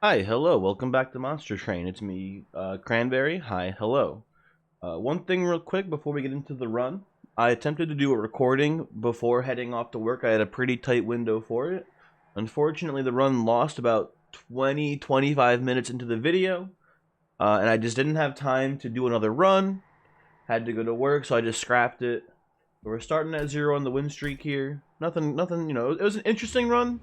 Hi, hello, welcome back to Monster Train. It's me, Cranberry. Hi, hello. One thing real quick before we get into the run. I attempted to do a recording before heading off to work. I had a pretty tight window for it. Unfortunately, the run lost about 25 minutes into the video, and I just didn't have time to do another run. Had to go to work, so I just scrapped it. We're starting at 0 on the win streak here. Nothing, it was an interesting run.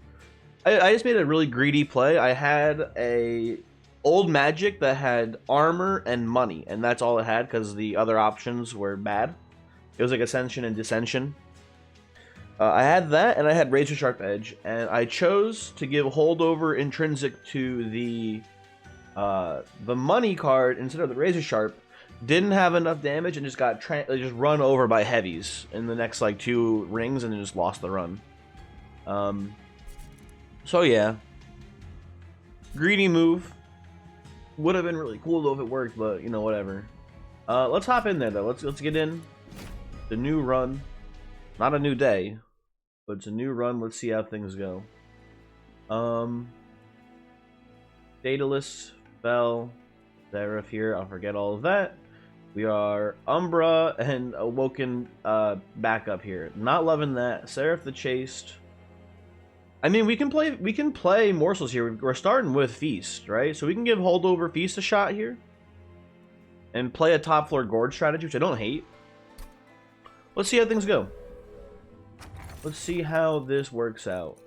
I just made a really greedy play. I had a old magic that had armor and money, and that's all it had because the other options were bad. It was like Ascension and Dissension. I had that, and I had Razor Sharp Edge, and I chose to give Holdover Intrinsic to the money card instead of the Razor Sharp. Didn't have enough damage and just got just run over by heavies in the next like 2 rings, and then just lost the run. So yeah, greedy move. Would have been really cool though if it worked, but you know, whatever. Let's hop in there though. Let's get in the new run. Not a new day, but it's a new run. Let's see how things go. Daedalus, Bell, Seraph here. I'll forget all of that. We are Umbra and Awoken back up here. Not loving that. Seraph the Chaste. I mean, we can play morsels here. We're starting with Feast, right? So we can give Holdover Feast a shot here. And play a top floor Gorge strategy, which I don't hate. Let's see how things go. Let's see how this works out.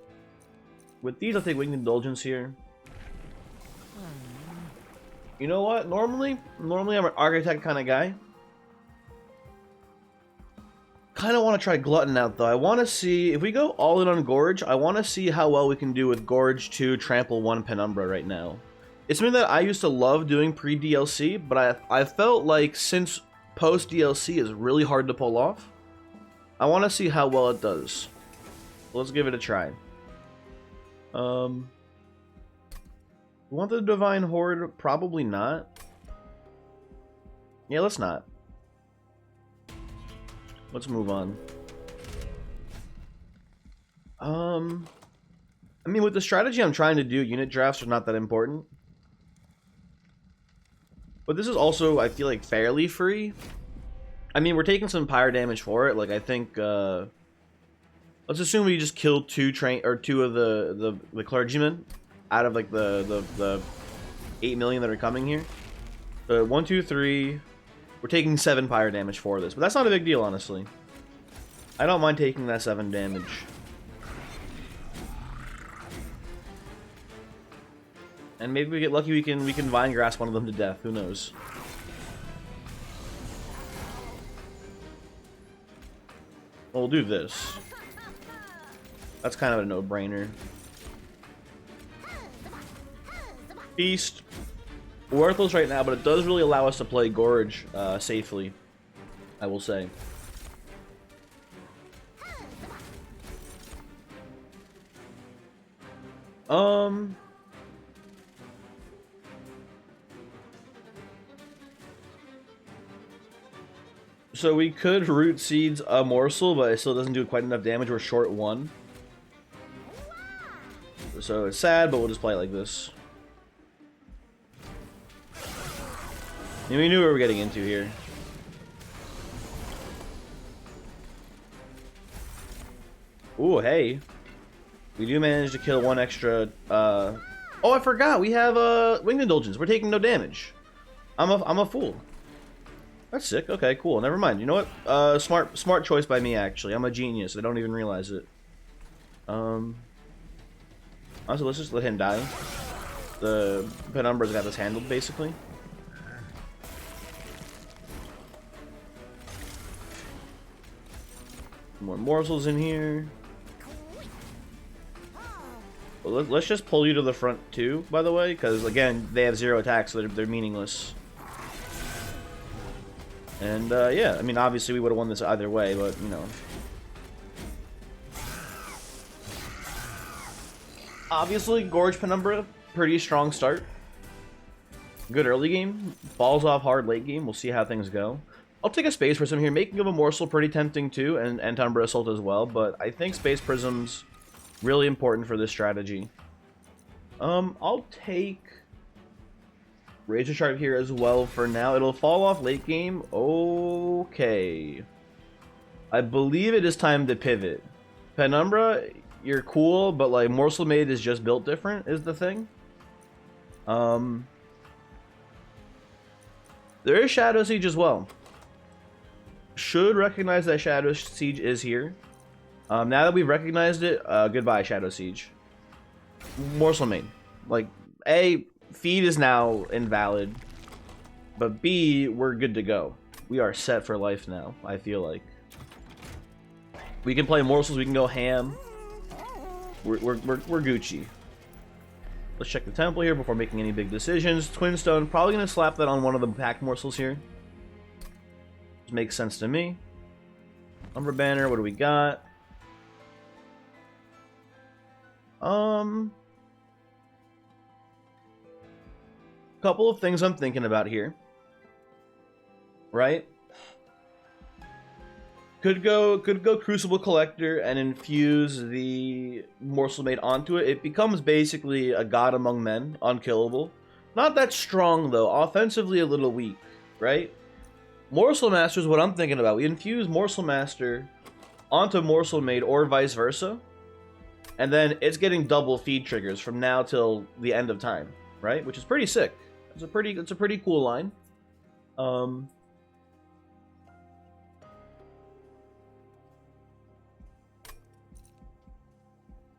With these, I'll take Winged Indulgence here. You know what? Normally I'm an Architect kind of guy. Kind of want to try Glutton out though. I want to see if we go all in on Gorge. I want to see how well we can do with Gorge 2, Trample 1, Penumbra right now. It's something that I used to love doing pre-DLC, but I felt like since post-DLC is really hard to pull off. I want to see how well it does. Let's give it a try. We want the Divine Horde? Probably not. Yeah, let's not. Let's move on. I mean, with the strategy I'm trying to do, unit drafts are not that important. But this is also, I feel like, fairly free. I mean, we're taking some pyre damage for it. Like, I think, let's assume we just killed 2 of the clergymen out of, like, the 8 million that are coming here. 1, 2, 3... We're taking 7 pyre damage for this, but that's not a big deal, honestly. I don't mind taking that 7 damage. And maybe we get lucky, we can Vine Grasp one of them to death. Who knows? Well, we'll do this. That's kind of a no-brainer. Feast. Worthless right now, but it does really allow us to play Gorge safely, I will say. So we could Root Seeds a Morsel, but it still doesn't do quite enough damage. We're short 1. So it's sad, but we'll just play it like this. And we knew what we were getting into here. Ooh, hey. We do manage to kill 1 extra, Oh, I forgot! We have, Winged Indulgence. We're taking no damage. I'm a fool. That's sick. Okay, cool. Never mind. You know what? Smart choice by me, actually. I'm a genius. I don't even realize it. Also, let's just let him die. The Penumbra's got this handled, basically. More morsels in here. Well, let's just pull you to the front too, by the way, because again, they have 0 attacks, so they're meaningless. And yeah, I mean, obviously we would have won this either way, but you know. Obviously, Gorge Penumbra, pretty strong start. Good early game, falls off hard late game. We'll see how things go. I'll take a Space Prism here. Making of a Morsel pretty tempting too, and Penumbra Assault as well, but I think Space Prism's really important for this strategy. I'll take Razor Sharp here as well for now. It'll fall off late game. Okay. I believe it is time to pivot. Penumbra, you're cool, but like Morsel-Made is just built different, is the thing. There is Shadow Siege as well. Should recognize that Shadow Siege is here. Now that we've recognized it, goodbye Shadow Siege. Morsel-Made. Like, A, feed is now invalid, but B, we're good to go. We are set for life now, I feel like. We can play morsels, we can go ham. We're Gucci. Let's check the temple here before making any big decisions. Twinstone, probably gonna slap that on one of the pack morsels here. Which makes sense to me. Umber Banner, what do we got? Couple of things I'm thinking about here. Right? Could go Crucible Collector and infuse the Morsel-Made onto it. It becomes basically a god among men, unkillable. Not that strong though, offensively a little weak, right? Morsel Master is what I'm thinking about. We infuse Morsel Master onto Morsel-Made or vice versa, and then it's getting double feed triggers from now till the end of time, right? Which is pretty sick. It's a pretty cool line.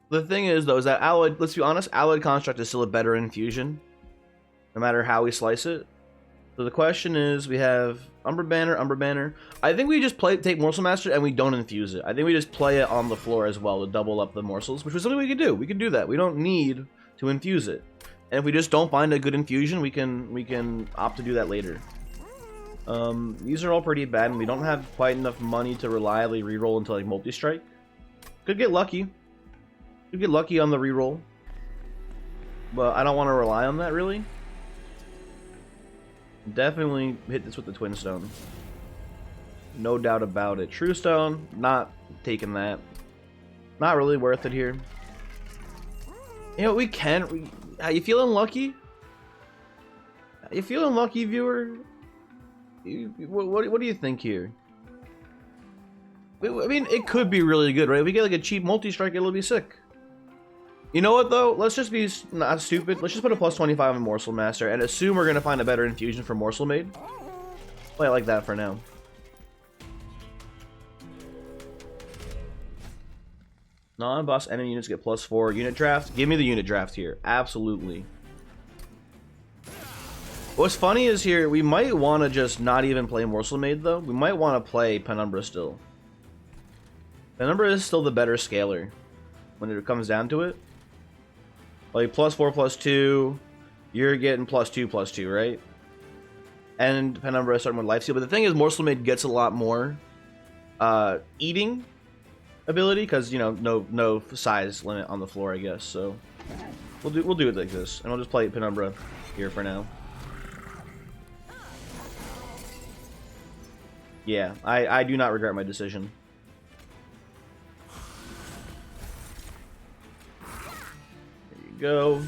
The thing is, though, is that Alloyed, let's be honest, Alloyed Construct is still a better infusion, no matter how we slice it. So the question is, we have Umber Banner, Umber Banner. I think we just take Morsel Master and we don't infuse it. I think we just play it on the floor as well to double up the morsels, which was something we could do. We could do that. We don't need to infuse it. And if we just don't find a good infusion, we can opt to do that later. These are all pretty bad, and we don't have quite enough money to reliably reroll into like multi-strike. Could get lucky. Could get lucky on the reroll, but I don't want to rely on that really. Definitely hit this with the Twin Stone. No doubt about it. True Stone, not taking that. Not really worth it here. You know, we can. Are you feeling lucky? Are you feeling lucky, viewer? What do you think here? I mean, it could be really good, right? If we get like a cheap multi-strike, it'll be sick. You know what, though? Let's just be not stupid. Let's just put a plus 25 on Morsel Master and assume we're going to find a better infusion for Morsel-Made. Play it like that for now. Non-boss enemy units get +4 unit draft. Give me the unit draft here. Absolutely. What's funny is here, we might want to just not even play Morsel-Made, though. We might want to play Penumbra still. Penumbra is still the better scaler when it comes down to it. Like +4/+2, you're getting +2/+2, right? And Penumbra starting with Lifesteal. But the thing is, Morsel-Made gets a lot more eating ability because, you know, no size limit on the floor, I guess. So we'll do it like this, and we'll just play Penumbra here for now. Yeah, I do not regret my decision. There you go.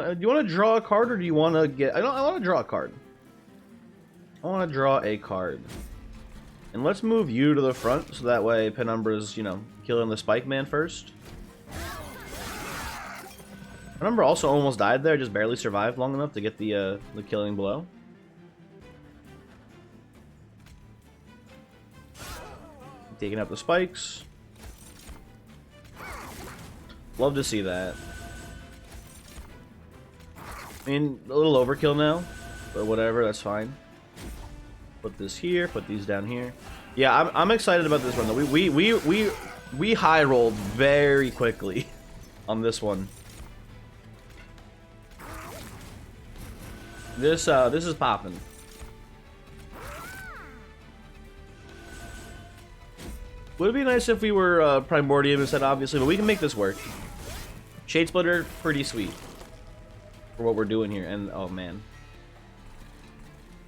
Do you want to draw a card, or do you want to get... I want to draw a card. I want to draw a card. And let's move you to the front, so that way Penumbra's, you know, killing the Spike Man first. Penumbra also almost died there, just barely survived long enough to get the killing blow. Taking out the spikes. Love to see that. I mean, a little overkill now, but whatever, that's fine. Put this here, put these down here. Yeah, I'm excited about this one though. We high rolled very quickly on this one. This is popping. Would be nice if we were Primordium instead, obviously, but we can make this work. Shade Splitter, pretty sweet for what we're doing here. And oh man,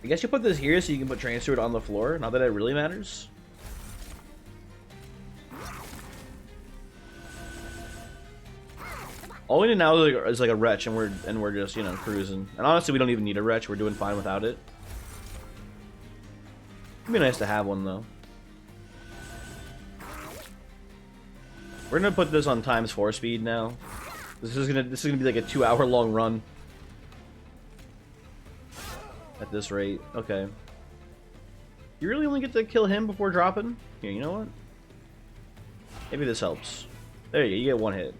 I guess you put this here so you can put Train Steward on the floor. Not that it really matters. All we need now is like a retch, and we're just, you know, cruising. And honestly, we don't even need a retch. We're doing fine without it. It'd be nice to have one though. We're gonna put this on ×4 speed now. This is gonna be like a 2-hour long run. At this rate, okay. You really only get to kill him before dropping? Here, you know what? Maybe this helps. There you go. You get one hit.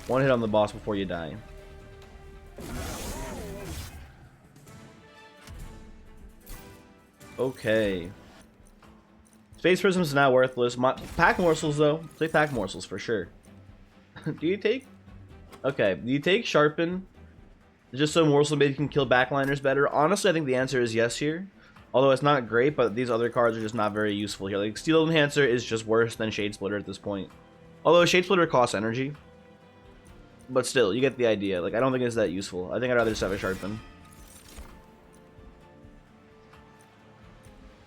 One hit on the boss before you die. Okay. Space Prism is now worthless. Pack morsels though. Take pack morsels for sure. Do you take? Okay. Do you take Sharpen? Just so Morsel-Made can kill backliners better? Honestly, I think the answer is yes here. Although it's not great, but these other cards are just not very useful here. Like Steel Enhancer is just worse than Shade Splitter at this point. Although Shade Splitter costs energy. But still, you get the idea. Like, I don't think it's that useful. I think I'd rather just have a Sharpen.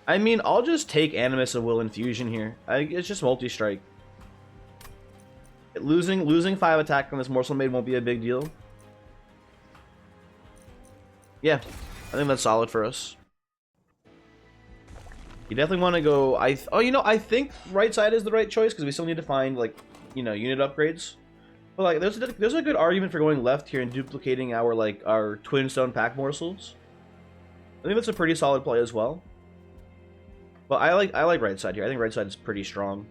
I mean, I'll just take Animus of Will Infusion here. It's just multi-strike. Losing 5 attack from this Morsel-Made won't be a big deal. Yeah, I think that's solid for us. You definitely want to go... Oh, you know, I think right side is the right choice, because we still need to find, like, you know, unit upgrades. But like, there's a good argument for going left here and duplicating our Twin Stone Pack Morsels. I think that's a pretty solid play as well. But I like right side here. I think right side is pretty strong.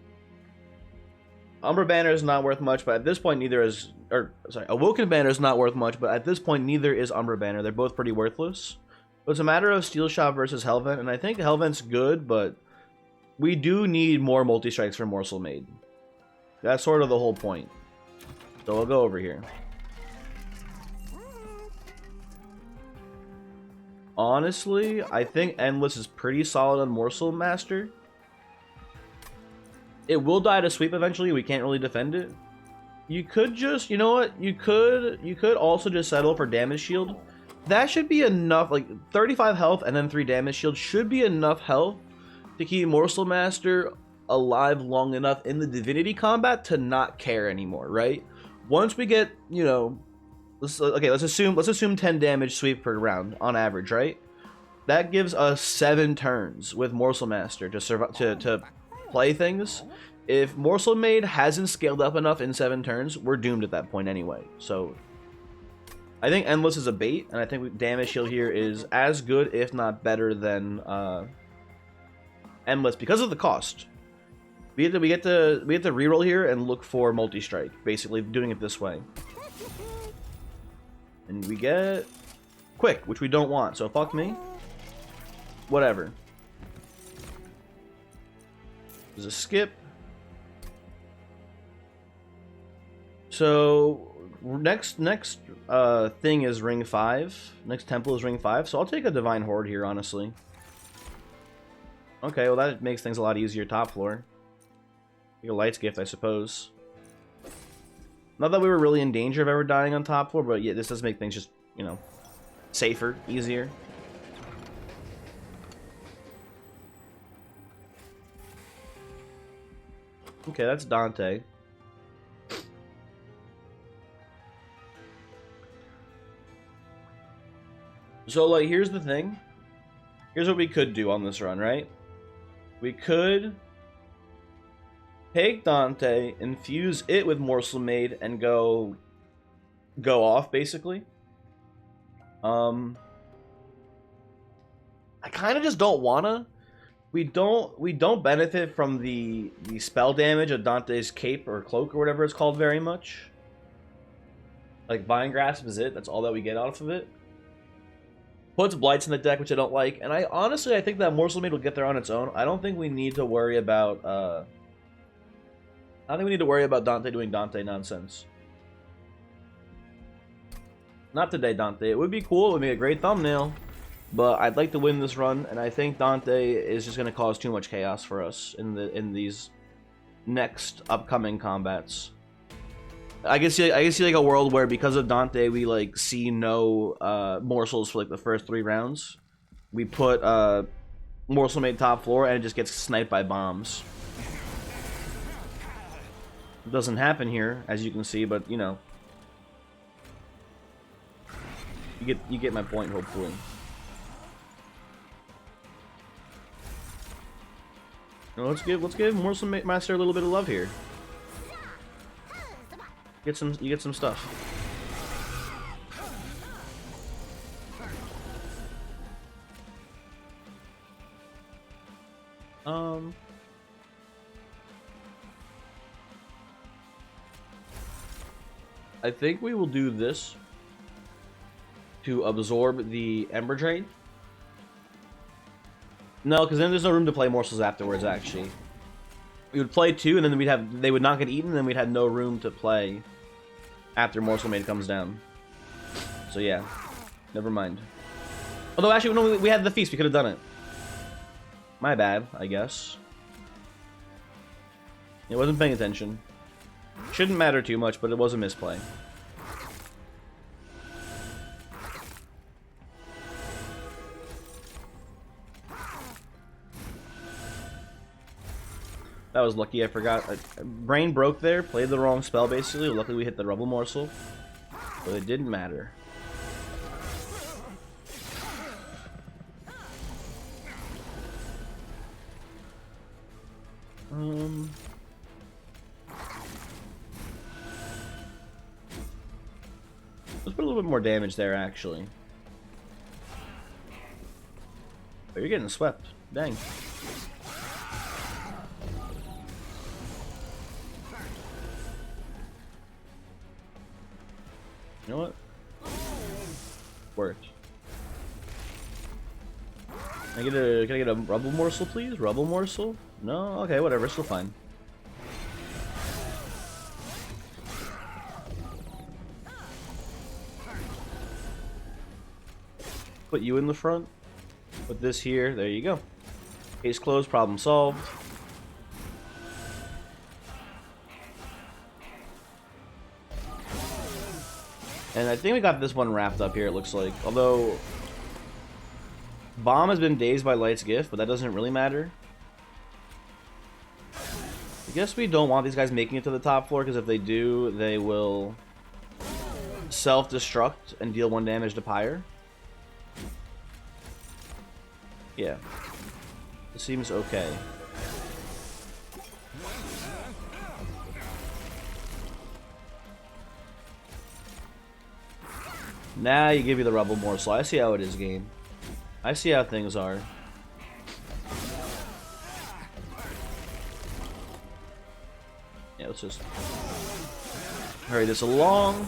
Umbra Banner is not worth much, but at this point neither is... Awoken Banner is not worth much, but at this point neither is Umbra Banner. They're both pretty worthless. But it's a matter of Steel Shot versus Hellvent, and I think Hellvent's good, but we do need more multi-strikes for Morsel-Made. That's sort of the whole point. So we'll go over here. Honestly, I think Endless is pretty solid on Morsel Master. It will die to sweep eventually. We can't really defend it. You could just, you know what? You could also just settle for damage shield. That should be enough. Like 35 health and then 3 damage shield should be enough health to keep Morsel Master alive long enough in the Divinity combat to not care anymore, right? Once we get, you know, let's assume 10 damage sweep per round on average, right? That gives us 7 turns with Morsel Master to survive, to play things. If Morsel-Made hasn't scaled up enough in 7 turns, we're doomed at that point anyway. So I think Endless is a bait, and I think damage shield here is as good, if not better, than Endless because of the cost. We get to reroll here and look for multi-strike, basically doing it this way. And we get quick, which we don't want, so fuck me. Whatever. There's a skip. So next thing is Ring 5. Next temple is Ring 5, so I'll take a Divine Horde here, honestly. Okay, well that makes things a lot easier top floor. Take a Light's Gift, I suppose. Not that we were really in danger of ever dying on top floor, but yeah, this does make things just, you know, safer, easier. Okay, that's Dante. So, like, here's the thing. Here's what we could do on this run, right? We could take Dante, infuse it with Morsel-Made, and go off, basically. I kind of just don't wanna. We don't benefit from the spell damage of Dante's cape or cloak or whatever it's called very much. Like, Vine Grasp is it. That's all that we get off of it. Puts Blights in the deck, which I don't like. And I think that Morsel-Made will get there on its own. I don't think we need to worry about Dante doing Dante nonsense. Not today, Dante. It would be cool. It would be a great thumbnail. But I'd like to win this run, and I think Dante is just going to cause too much chaos for us in these next upcoming combats. I can see like a world where because of Dante we like see no morsels for like the first 3 rounds. We put Morsel-Made top floor and it just gets sniped by bombs. It doesn't happen here, as you can see, but you know, you get my point, hopefully. Now let's give Morsel-Made Master a little bit of love here. You get some stuff. I think we will do this to absorb the Ember Drain. No, because then there's no room to play morsels afterwards, actually. We would play 2, and then they would not get eaten, and then we'd have no room to play after Morsel-Made comes down. So yeah, never mind. Although actually, no, we had the feast, we could have done it. My bad, I guess. It wasn't paying attention. Shouldn't matter too much, but it was a misplay. That was lucky, I forgot. Brain broke there, played the wrong spell basically. Luckily we hit the Rubble Morsel, but it didn't matter. Let's put a little bit more damage there, actually. Oh, you're getting swept. Dang. You know what? Worked. Can I get a Rubble Morsel, please? Rubble Morsel? No? Okay, whatever. Still fine. Put you in the front. Put this here. There you go. Case closed. Problem solved. And I think we got this one wrapped up here, it looks like. Although, Bomb has been dazed by Light's Gift, but that doesn't really matter. I guess we don't want these guys making it to the top floor, because if they do, they will self-destruct and deal 1 damage to Pyre. Yeah. This seems okay. Now you give me the Rubble Morsel. I see how it is, game. I see how things are. Yeah, let's just hurry this along.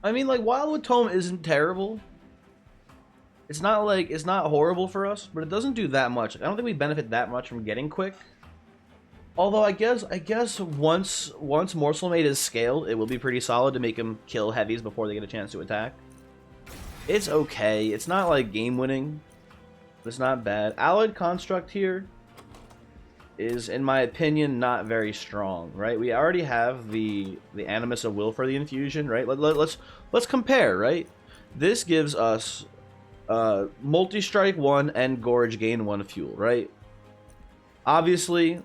I mean, like, Wildwood Tome isn't terrible. It's not like, it's not horrible for us, but it doesn't do that much. I don't think we benefit that much from getting quick. Although I guess once Morsel-Made is scaled, it will be pretty solid to make him kill heavies before they get a chance to attack. It's okay. It's not like game winning. It's not bad. Allied Construct here is, in my opinion, not very strong. Right? We already have the Animus of Will for the infusion. Right? Let's compare. Right? This gives us multi-strike 1 and gorge gain 1 fuel. Right? Obviously,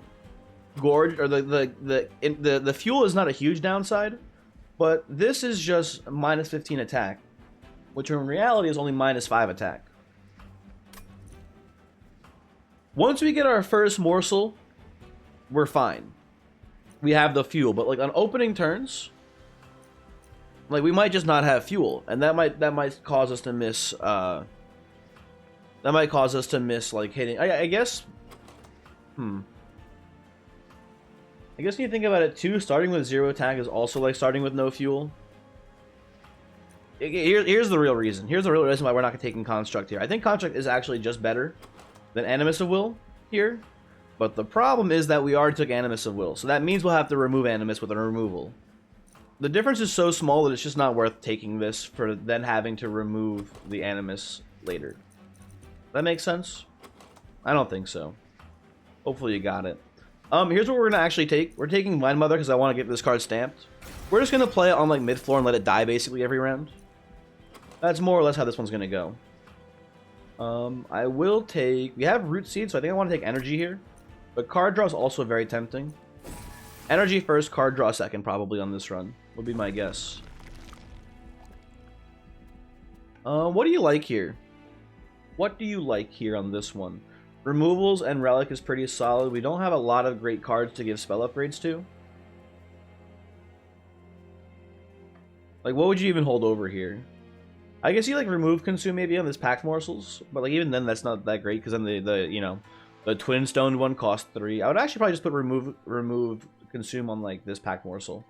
gorge or the fuel is not a huge downside, but this is just minus 15 attack, which in reality is only minus 5 attack. Once we get our first morsel, we're fine. We have the fuel, but like on opening turns, like we might just not have fuel, and that might cause us to miss. That might cause us to miss like hitting. I guess. I guess when you think about it too, starting with 0 attack is also like starting with no fuel. Here's the real reason. Here's the real reason why we're not taking Construct here. I think Construct is actually just better than Animus of Will here. But the problem is that we already took Animus of Will. So that means we'll have to remove Animus with a removal. The difference is so small that it's just not worth taking this for then having to remove the Animus later. That makes sense? I don't think so. Hopefully you got it. Here's what we're going to actually take. We're taking Vine Mother because I want to get this card stamped. We're just going to play it on like mid-floor and let it die basically every round. That's more or less how this one's going to go. I will take... We have Root Seed, so I think I want to take Energy here. But card draw is also very tempting. Energy first, card draw second, probably on this run. Would be my guess. What do you like here? What do you like here on this one? Removals and Relic is pretty solid. We don't have a lot of great cards to give spell upgrades to. Like, what would you even hold over here? I guess you like remove consume maybe on this pack morsels, but like even then that's not that great because then the you know the twin stone one costs 3. I would actually probably just put remove consume on like this pack morsel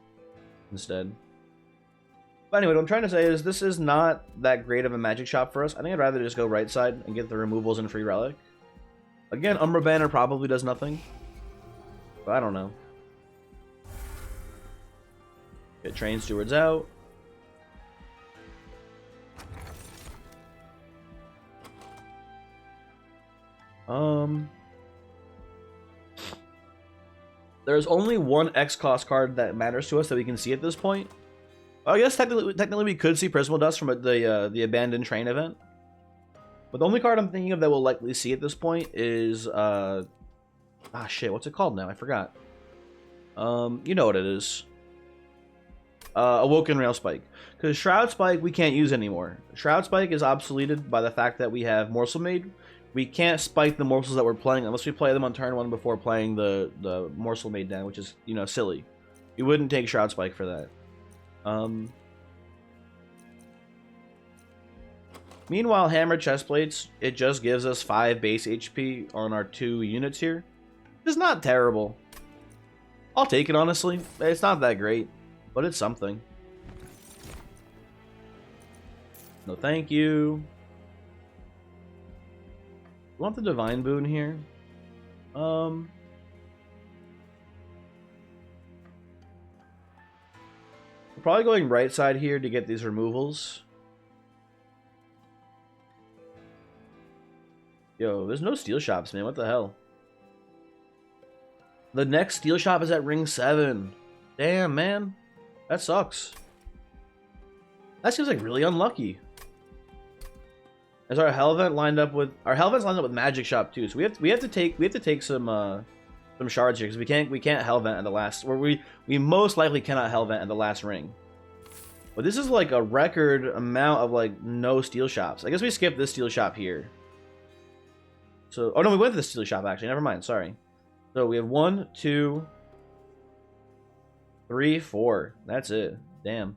instead. But anyway, what I'm trying to say is this is not that great of a magic shop for us. I think I'd rather just go right side and get the removals and free relic. Again, Umbra Banner probably does nothing, but I don't know. Get Train Stewards out. There's only one X cost card that matters to us that we can see at this point. I guess technically we could see Prismal Dust from the Abandoned Train event. But the only card I'm thinking of that we'll likely see at this point is shit, what's it called now? I forgot. You know what it is. Awoken Rail Spike. Because Shroud Spike we can't use anymore. Shroud Spike is obsoleted by the fact that we have Morsel-Made. We can't spike the morsels that we're playing unless we play them on turn 1 before playing the Morsel-Made down, which is, you know, silly. You wouldn't take Shroud Spike for that. Meanwhile, Hammer Chestplates, it just gives us 5 base HP on our 2 units here. It's not terrible. I'll take it, honestly. It's not that great, but it's something. No thank you. Want the Divine Boon here? We're probably going right side here to get these removals. Yo, there's no steel shops, man. What the hell? The next steel shop is at ring 7. Damn, man. That sucks. That seems like really unlucky. Is our Hellvent lined up with Magic Shop too? So we have to take some shards here because we can't Hellvent at the last, or we most likely cannot Hellvent at the last ring. But this is like a record amount of like no steel shops. I guess we skipped this steel shop here. So oh no, we went to the steel shop actually. Never mind. Sorry. So we have 1, 2, 3, 4. That's it. Damn.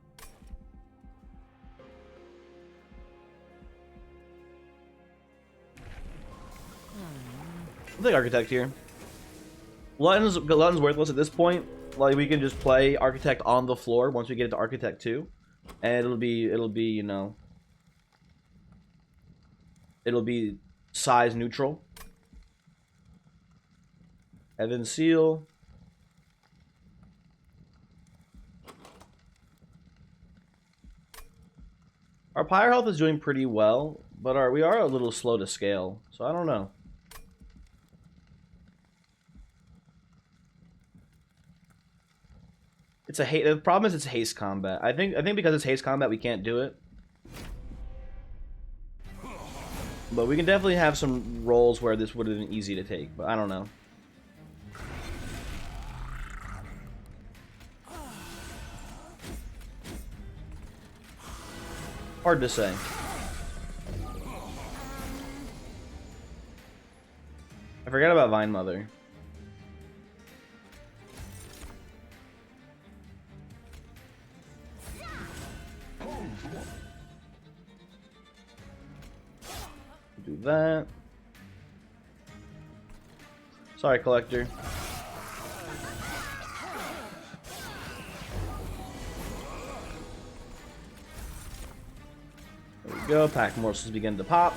I'll take Architect here. Glutton's worthless at this point. Like we can just play Architect on the floor once we get into Architect 2, and it'll be you know, it'll be size neutral. Heaven Seal. Our Pyre health is doing pretty well, but we are a little slow to scale, so I don't know. It's a the problem is it's haste combat. I think because it's haste combat we can't do it. But we can definitely have some rolls where this would have been easy to take, but I don't know. Hard to say. I forgot about Vine Mother. Do that. Sorry, Collector. There we go. Pack morsels begin to pop.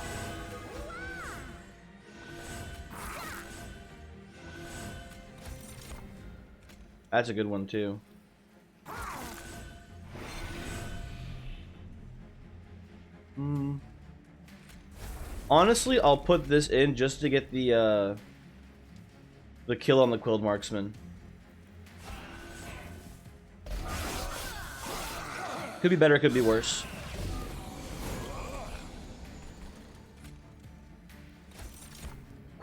That's a good one too. Honestly, I'll put this in just to get the kill on the Quilled Marksman. Could be better, could be worse.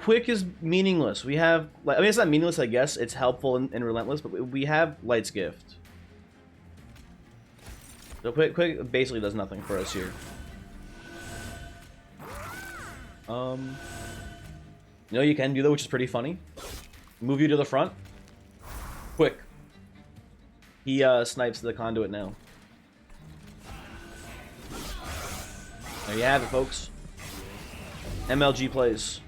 quick is meaningless. We have, like, I mean, it's not meaningless, I guess. It's helpful and relentless, but we have Light's Gift. So quick basically does nothing for us here. You know, you can do that, which is pretty funny. Move you to the front. Quick. He snipes the conduit now. There you have it, folks. MLG plays.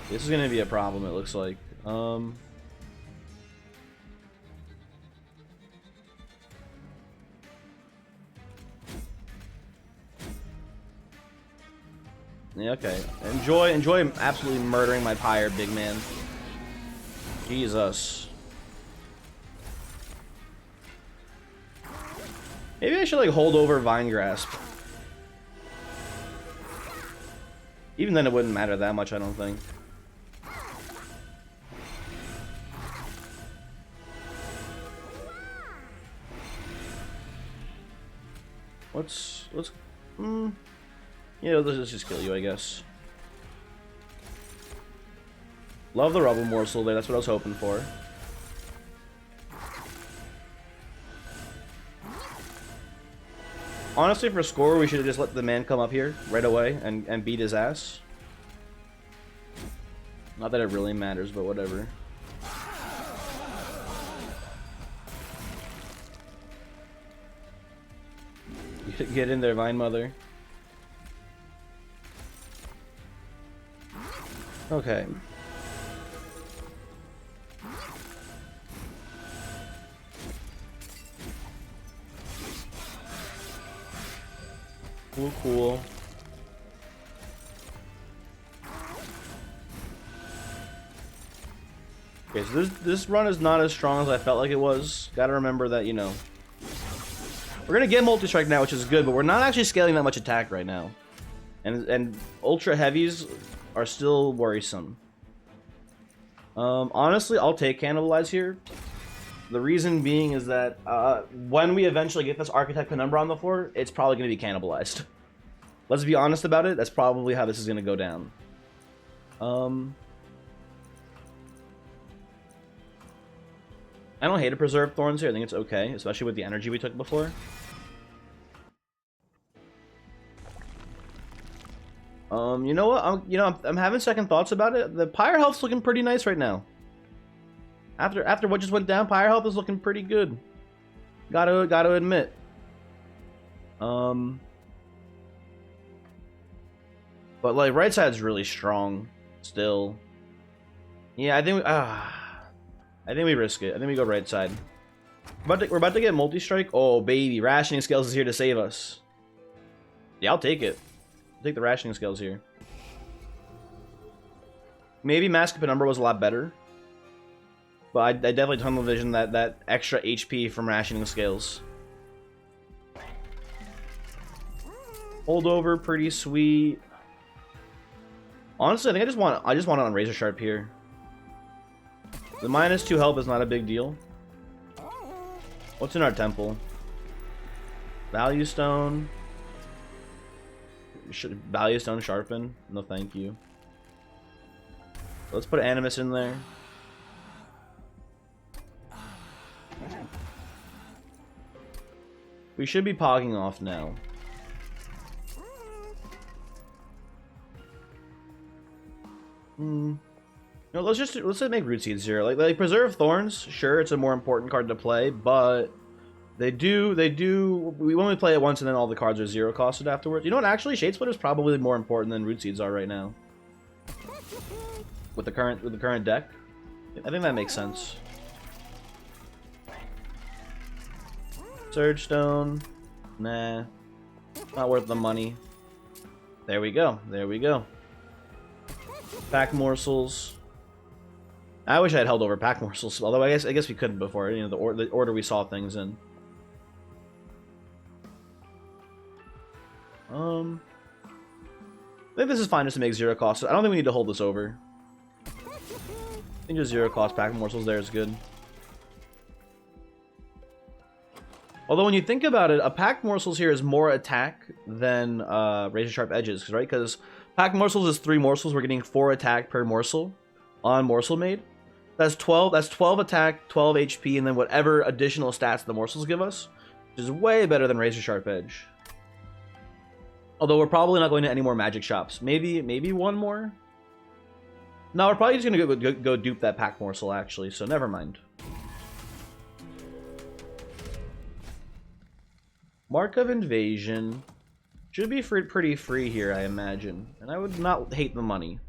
This is gonna be a problem, it looks like. Yeah, okay. Enjoy absolutely murdering my pyre, big man. Jesus. Maybe I should like hold over Vine Grasp. Even then it wouldn't matter that much, I don't think. Yeah, let's just kill you, I guess. Love the rubble morsel there, that's what I was hoping for. Honestly, for score, we should have just let the man come up here right away and beat his ass. Not that it really matters, but whatever. Get in there, Vine Mother. Okay. Cool. Okay, so this run is not as strong as I felt like it was. Gotta remember that, you know. We're gonna get multi-strike now, which is good, but we're not actually scaling that much attack right now. And ultra heavies are still worrisome. Honestly, I'll take Cannibalize here. The reason being is that when we eventually get this Architect Penumbra on the floor, it's probably going to be cannibalized. Let's be honest about it. That's probably how this is going to go down. I don't hate a Preserve Thorns here. I think it's okay, especially with the energy we took before. You know what? I'm having second thoughts about it. The Pyre health's looking pretty nice right now. After what just went down, Pyre health is looking pretty good. Gotta admit. But like right side's really strong still. Yeah, I think we risk it. I think we go right side. We're about to get multi-strike. Oh baby, Rationing Scales is here to save us. Yeah, I'll take it. I'll take the Rationing Scales here. Maybe Mask of Penumbra was a lot better. But I definitely tunnel vision that extra HP from Rationing Scales. Hold over, pretty sweet. Honestly, I think I just want it on Razor Sharp here. The -2 help is not a big deal. What's in our temple? Value Stone. Value Stone Sharpen? No, thank you. Let's put Animus in there. We should be pogging off now. No, let's just make Root Seed 0. Like Preserve Thorns, sure, it's a more important card to play, but we only play it once and then all the cards are 0 costed afterwards. You know what? Actually, Shade Splitter is probably more important than Root Seeds are right now. With the current deck, I think that makes sense. Surge Stone, nah, not worth the money. There we go. There we go. Pack Morsels. I wish I had held over Pack Morsels, although I guess we couldn't before. You know, the order we saw things in. I think this is fine just to make 0 cost. I don't think we need to hold this over. I think just 0 cost Pack Morsels there is good. Although when you think about it, a packed morsels here is more attack than razor sharp edges, right? Because packed morsels is 3 morsels. We're getting 4 attack per morsel on Morsel-Made. That's 12. That's 12 attack, 12 HP, and then whatever additional stats the morsels give us, which is way better than razor sharp edge. Although we're probably not going to any more magic shops. Maybe one more. No, we're probably just gonna go dupe that pack morsel actually. So never mind. Mark of Invasion should be pretty free here, I imagine, and I would not hate the money.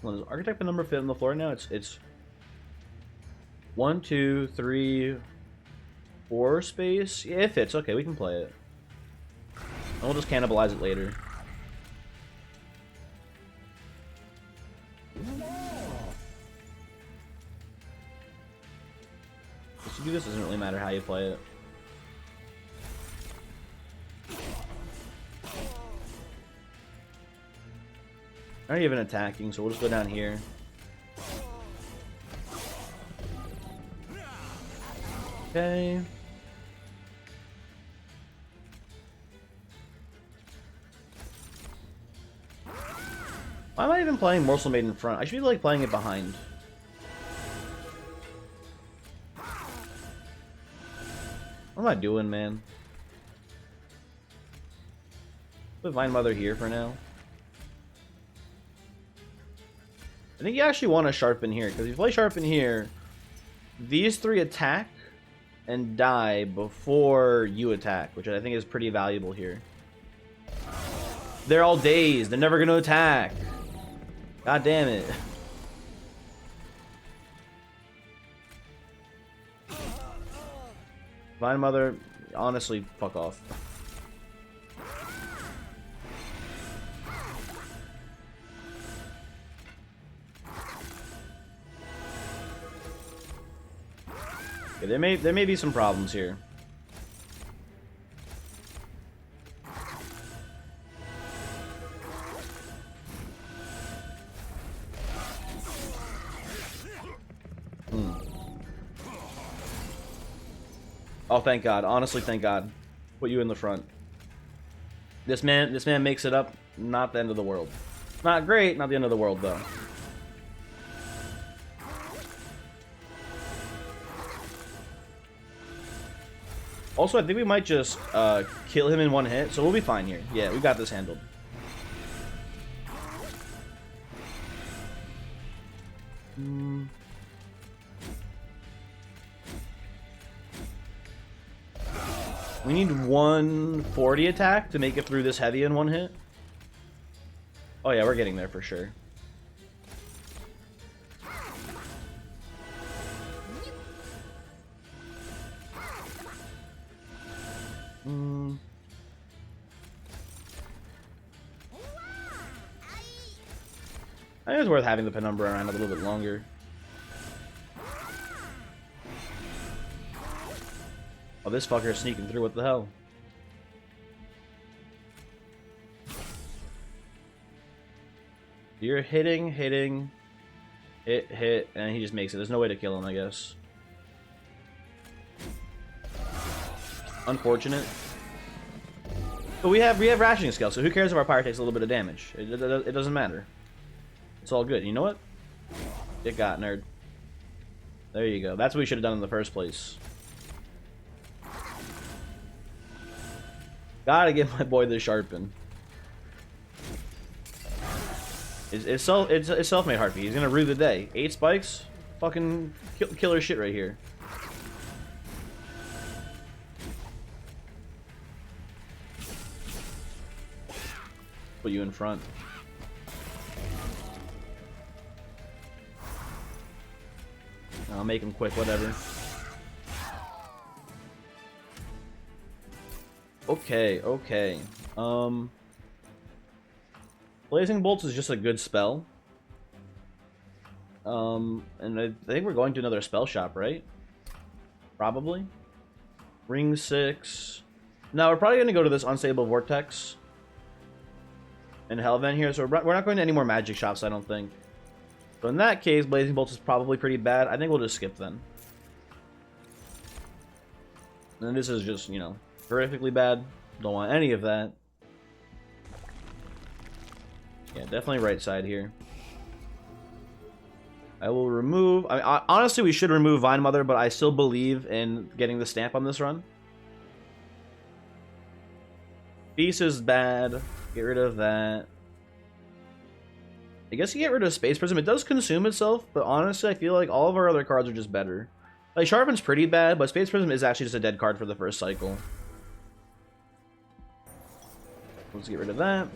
Well, does archetype number fit on the floor now? It's 1, 2, 3, 4 space. Yeah, it fits. Okay, we can play it. And we'll just cannibalize it later. Just to do this doesn't really matter how you play it. Not even attacking, so we'll just go down here. Okay. Why am I even playing Morsel-Made in front? I should be like playing it behind. What am I doing, man? Put Vine Mother here for now. I think you actually want to sharpen here, because if you play sharpen here, these 3 attack and die before you attack, which I think is pretty valuable here. They're all dazed. They're never going to attack. God damn it. Vine Mother, honestly, fuck off. Okay, there may be some problems here. Oh, thank God. Honestly, thank God. Put you in the front. This man makes it up. Not the end of the world. Not great. Not the end of the world, though. Also, I think we might just kill him in 1 hit, so we'll be fine here. Yeah, we got this handled. We need 140 attack to make it through this heavy in 1 hit. Oh yeah, we're getting there for sure. I think it's worth having the penumbra around a little bit longer. Oh, this fucker is sneaking through. What the hell? You're hitting, hit, and he just makes it. There's no way to kill him, I guess. Unfortunate. But we have rationing skill, so who cares if our pyre takes a little bit of damage? It doesn't matter. It's all good. You know what? Get got, nerd. There you go. That's what we should have done in the first place. Gotta give my boy the sharpen. It's self-made harpy. He's gonna rue the day. 8 spikes, fucking killer shit right here. Put you in front. I'll make him quick, whatever. Okay. Blazing Bolts is just a good spell. And I think we're going to another spell shop, right? Probably. Ring 6. Now we're probably gonna go to this unstable vortex and Hellvent here, so we're not going to any more magic shops, I don't think. So in that case, Blazing Bolts is probably pretty bad. I think we'll just skip then. And this is just, you know, horrifically bad. Don't want any of that. Yeah, definitely right side here. I will remove... honestly, we should remove Vine Mother, but I still believe in getting the stamp on this run. Beast is bad. Get rid of that. I guess you get rid of Space Prism. It does consume itself, but honestly, I feel like all of our other cards are just better. Like, Sharpen's pretty bad, but Space Prism is actually just a dead card for the first cycle. Let's get rid of that.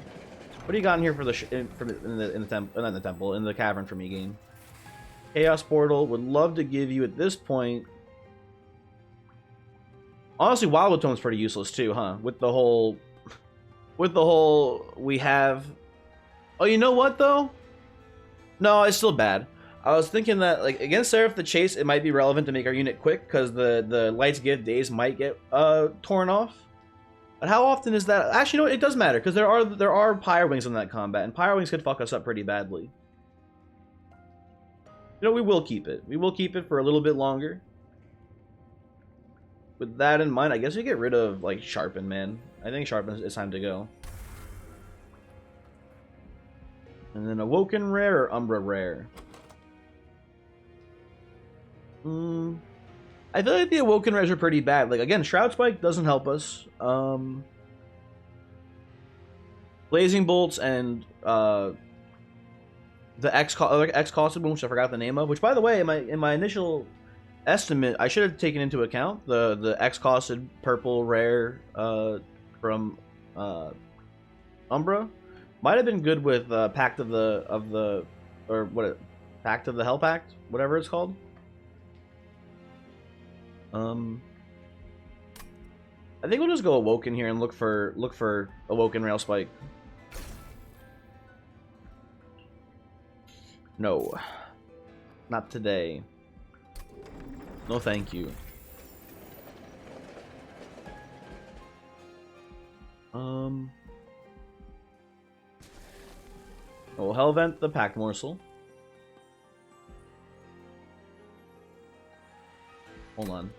What do you got in here for the in the cavern for me game? Chaos Portal would love to give you at this point. Honestly, Wildwood Tome's pretty useless too, huh? With the whole we have. Oh, you know what though? No, it's still bad. I was thinking that like against Seraph the Chase, it might be relevant to make our unit quick because the Lights Give days might get torn off. But how often is that? Actually, no, it does matter because there are Pyre Wings in that combat, and Pyre Wings could fuck us up pretty badly. You know, we will keep it. We will keep it for a little bit longer. With that in mind, I guess we get rid of like Sharpen, man. I think Sharpen is time to go. And then Awoken Rare or Umbra Rare. I feel like the Awoken Rares are pretty bad. Like, again, Shroud Spike doesn't help us. Blazing Bolts and the X-Costed one, which I forgot the name of. Which, by the way, in my initial estimate, I should have taken into account the X-Costed purple rare from Umbra. Might have been good with Pact of the Pact of the Hell Pact, whatever it's called. I think we'll just go Awoken here and look for Awoken Rail Spike. No. Not today. No thank you. Oh, Hellvent the Pact Morsel. Hold on.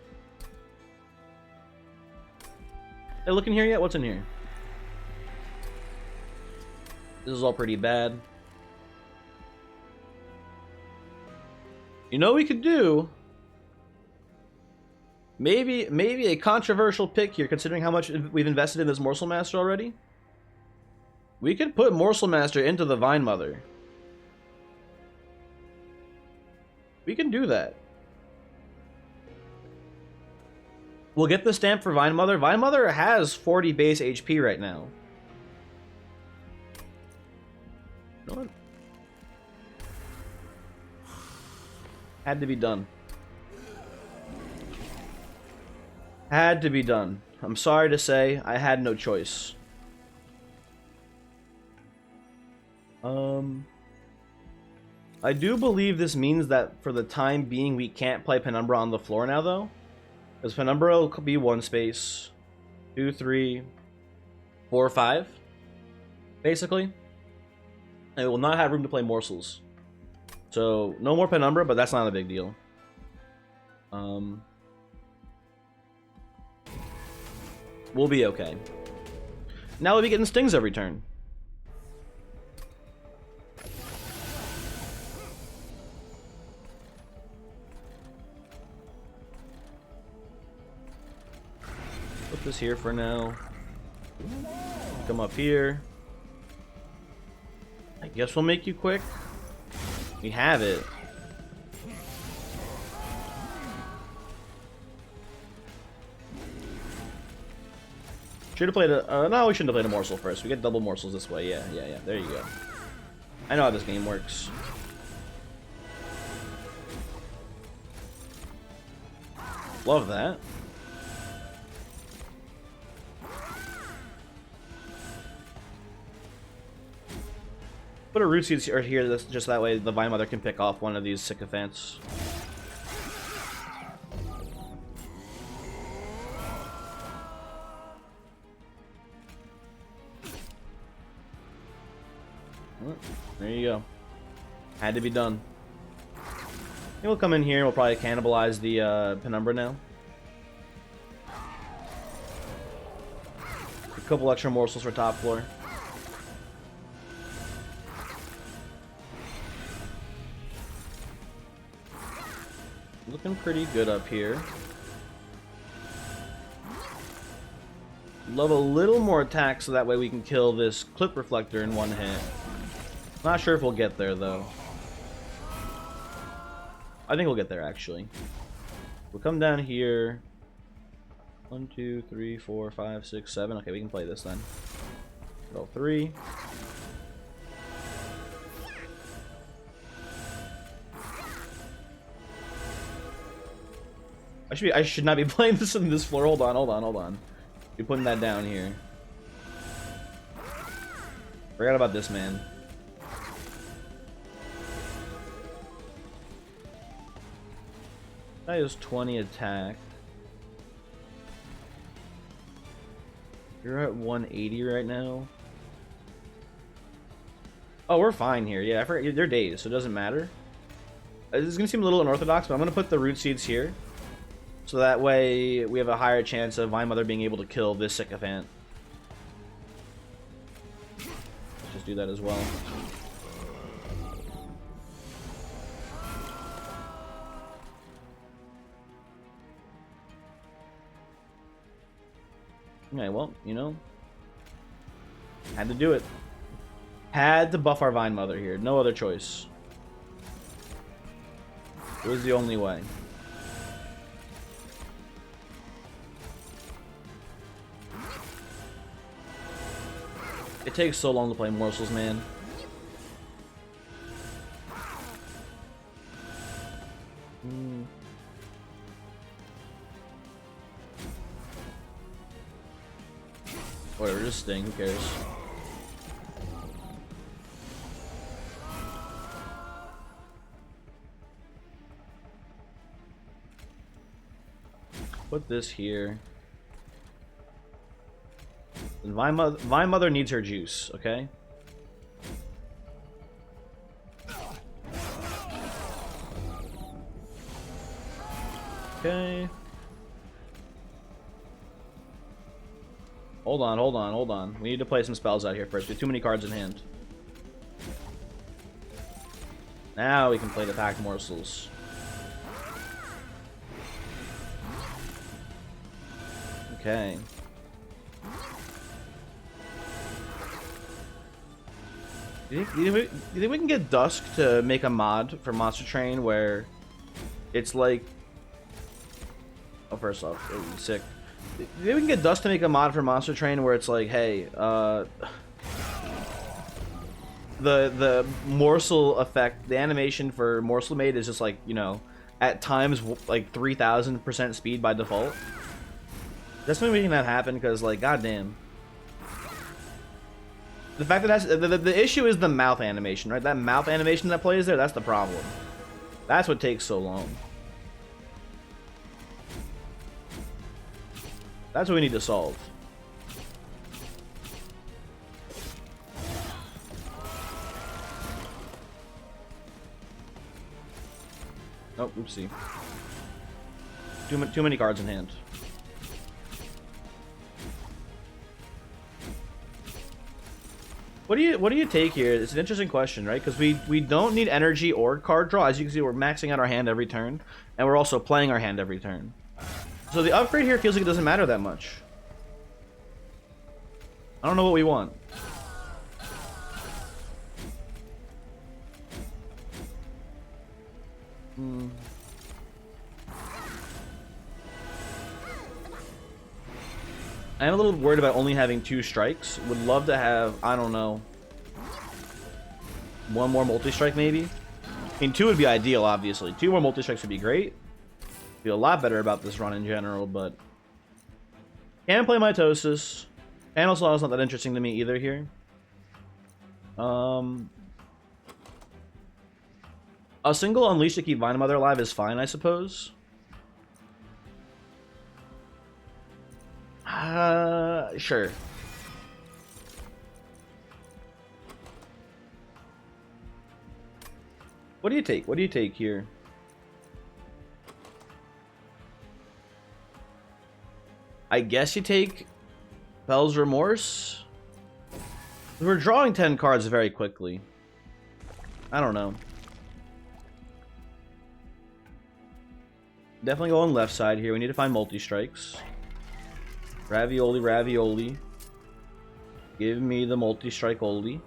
Hey, look in here yet? What's in here? This is all pretty bad. You know what we could do? Maybe a controversial pick here, considering how much we've invested in this Morsel Master already. We could put Morsel Master into the Vine Mother. We can do that. We'll get the stamp for Vine Mother. Vine Mother has 40 base HP right now. You know what? Had to be done. Had to be done. I'm sorry to say, I had no choice. I do believe this means that for the time being, we can't play Penumbra on the floor now, though. Because Penumbra will be 1 space, 2, 3, 4, 5, basically. And it will not have room to play morsels. So, no more Penumbra, but that's not a big deal. We'll be okay. Now we'll be getting stings every turn. Put this here for now. Come up here. I guess we'll make you quick. We have it. Should have played a... no, we shouldn't have played a morsel first. We get double morsels this way. Yeah. There you go. I know how this game works. Love that. Put a root seed here, just that way the Vine Mother can pick off one of these sycophants. There you go. Had to be done. We'll come in here and we'll probably cannibalize the Penumbra now. A couple extra morsels for top floor. Looking pretty good up here. Love a little more attack so that way we can kill this clip reflector in one hit. Not sure if we'll get there though. I think we'll get there actually. We'll come down here. 1, 2, 3, 4, 5, 6, 7. Okay, we can play this then. Roll 3. I should not be playing this in this floor. Hold on. Be putting that down here. Forgot about this man. That is 20 attack. You're at 180 right now. Oh, we're fine here. Yeah, I forgot they're dazed, so it doesn't matter. This is gonna seem a little unorthodox, but I'm gonna put the root seeds here. So that way we have a higher chance of Vine Mother being able to kill this sycophant. Let's just do that as well. Okay, well, you know, had to do it. Had to buff our Vine Mother here. No other choice. It was the only way. It takes so long to play morsels, man. Whatever, just sting, who cares? Put this here. And Vine Mother needs her juice, okay? Okay. Hold on. We need to play some spells out here first. We have too many cards in hand. Now we can play the packed morsels. Okay. Do you think we can get Dusk to make a mod for Monster Train where it's like... Oh, first off, it would be sick. Do you think we can get Dusk to make a mod for Monster Train where it's like, hey, the morsel effect, the animation for Morsel-Made is just like, you know, at times like 3000% speed by default. That's not making that happen because, like, goddamn. The fact that the issue is the mouth animation, right? That mouth animation that plays there, that's the problem. That's what takes so long. That's what we need to solve. Oh, oopsie. Too many cards in hand. What do you take here? It's an interesting question, right? Because we don't need energy or card draw. As you can see, we're maxing out our hand every turn, and we're also playing our hand every turn. So the upgrade here feels like it doesn't matter that much. I don't know what we want. I am a little worried about only having 2 strikes. Would love to have, I don't know, 1 more multi-strike maybe? I mean, 2 would be ideal, obviously. 2 more multi-strikes would be great. Feel a lot better about this run in general, but... Can play Mitosis. Panel Slot is not that interesting to me either here. A single Unleash to keep Vine Mother alive is fine, I suppose. Sure. What do you take? What do you take here? I guess you take Bell's Remorse? We're drawing 10 cards very quickly. I don't know. Definitely go on left side here. We need to find multi-strikes. Ravioli, ravioli. Give me the multi-strike-oli.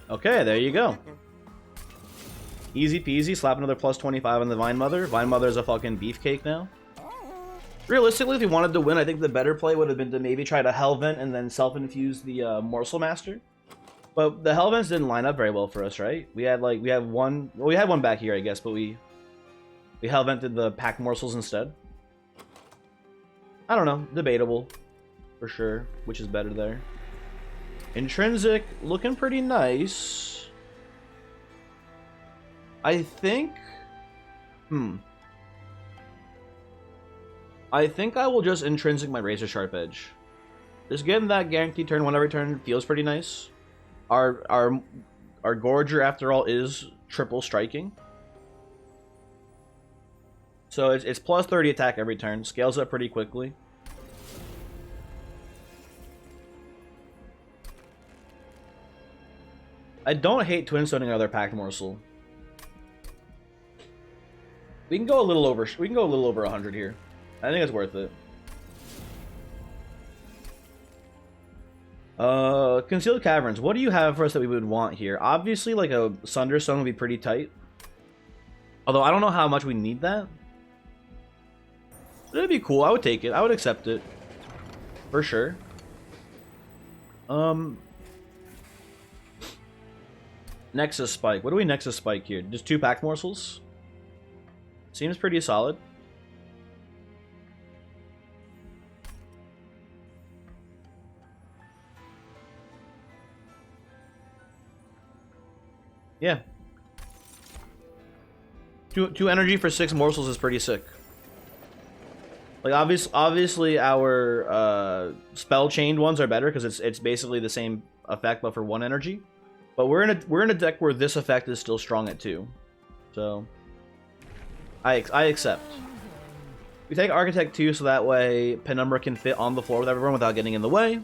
Okay, there you go. Easy peasy. Slap another plus 25 on the Vine Mother. Vine Mother is a fucking beefcake now. Realistically, if we wanted to win, I think the better play would have been to maybe try to Hellvent and then self-infuse the Morsel Master. But the Hellvents didn't line up very well for us, right? We had one. Well, we had one back here, I guess, but we Hellvented the Pack Morsels instead. I don't know, debatable, for sure. Which is better there? Intrinsic looking pretty nice. I think. I think I will just Intrinsic my Razor Sharp Edge. Just getting that guaranteed turn 1 every turn feels pretty nice. Our Gorger, after all, is triple striking. So it's plus 30 attack every turn. Scales up pretty quickly. I don't hate Twin Stoning another Packed Morsel. We can go a little over. We can go a little over 100 here. I think it's worth it. Concealed Caverns. What do you have for us that we would want here? Obviously, like a Sunderstone would be pretty tight. Although I don't know how much we need that. It'd be cool. I would take it. I would accept it. For sure. Nexus Spike. What do we Nexus Spike here? Just 2 Pack Morsels? Seems pretty solid. Yeah. 2 energy for 6 morsels is pretty sick. Like obviously our spell chained ones are better because it's basically the same effect but for 1 energy. But we're in a deck where this effect is still strong at 2. So I accept. We take Architect 2 so that way Penumbra can fit on the floor with everyone without getting in the way.